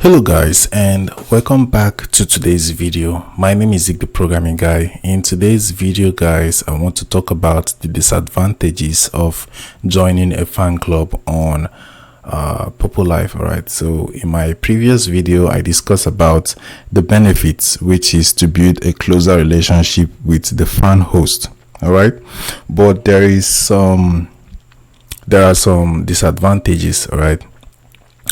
Hello guys, and welcome back to today's video. My name is Zig, the programming guy. In today's video guys, I want to talk about the disadvantages of joining a fan club on Poppo Live. All right, so in my previous video I discussed about the benefits, which is to build a closer relationship with the fan host. All right, but there are some disadvantages, all right,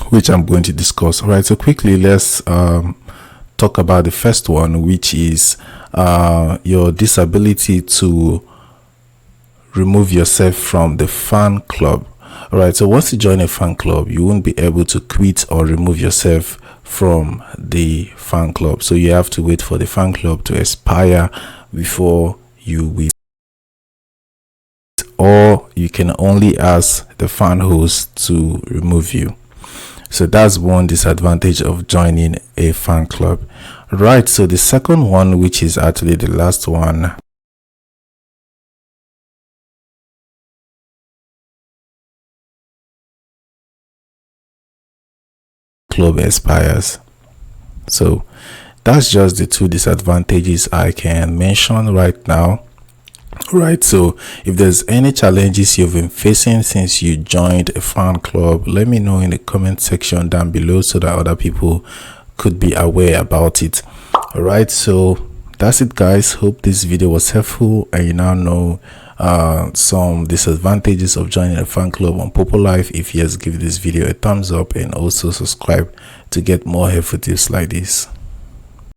which I'm going to discuss. All right, so quickly let's talk about the first one, which is your disability to remove yourself from the fan club. All right, so once you join a fan club, you won't be able to quit or remove yourself from the fan club, so you have to wait for the fan club to expire before you will, or you can only ask the fan host to remove you. So that's one disadvantage of joining a fan club. Right, so the second one, which is actually the last one, club expires. So that's just the two disadvantages I can mention right now. Right, so if there's any challenges you've been facing since you joined a fan club, let me know in the comment section down below so that other people could be aware about it. All right, so that's it guys. Hope this video was helpful and you now know some disadvantages of joining a fan club on Poppo Live. If yes, give this video a thumbs up and also subscribe to get more helpful tips like this.